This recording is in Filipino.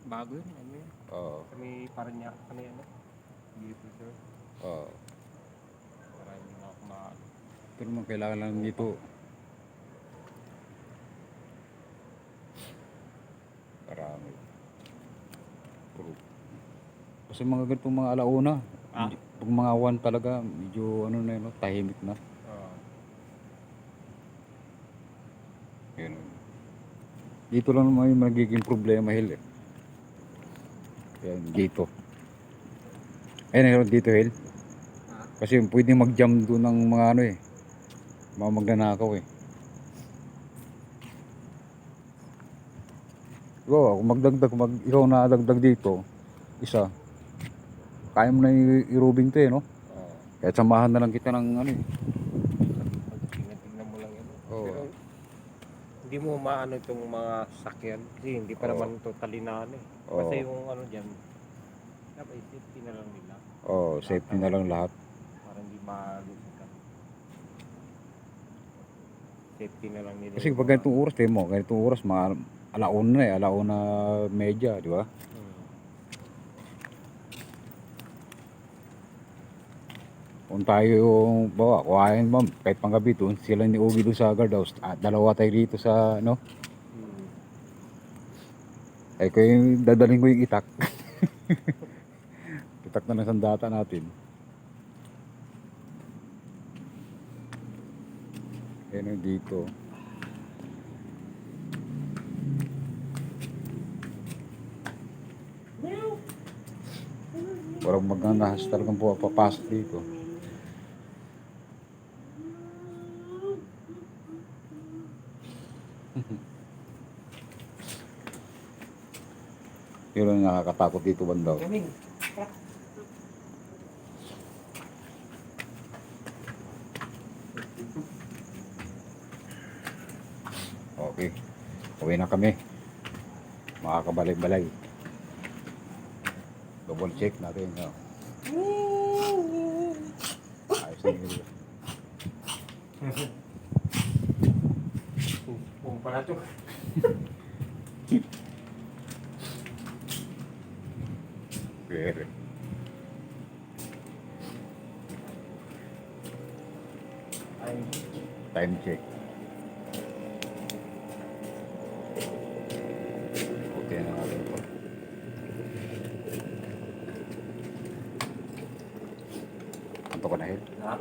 Bago yun, ano yun? Oo. Kami parang niya, kami ano? Dito sir. Oo. Marami na ako ma... Pero man kailangan lang dito. Marami. Puro. Kasi mga ganitong mga alauna, Ah? pag mga 1 talaga, medyo ano na yun, no, tahimik na. Oo. Yun. Dito lang naman yung magiging problema, Hil. Eh. Yan, dito. Ayun, dito, Hil. Ah? Kasi pwedeng mag-jam doon ng mga ano eh. Mga magnanakaw eh. Diba, kung magdagdag, ikaw na dagdag dito, isa, kaya mo na i-robing to eh, no? Oo. Kahit samahan na lang kita ng ano eh. Tingnan mo lang yun. Oo. Pero hindi mo maano itong mga sakyan kasi hindi pa Oo. naman totally na ano eh. Oo. Basta yung ano dyan, dapat safety na lang nila. Oh, safety na lang lahat. Para hindi malusutan. Safety na lang nila. Kasi pag ganitong oras, ganitong oras, mga alauna na eh, alauna medya, di ba? Kung tayo yung, bawa, kuhain ma'am, kahit panggabi doon, sila ni Ugi doon sa guardhouse, at dalawa tayo dito sa, ano? Ay, ko yung dadaling ko yung itak. Itak na ng sandata natin. Ayun dito. Parang magnanahas talagang papasok dito. Yun ang nakakatakot dito bandaw. Okay, uwi na kami. Makakabalay-balay. Double check natin. No? Ayos na yun. Kung pala ito. Pero time check. Okay na natin po. Anto ka na, Hil? Ha?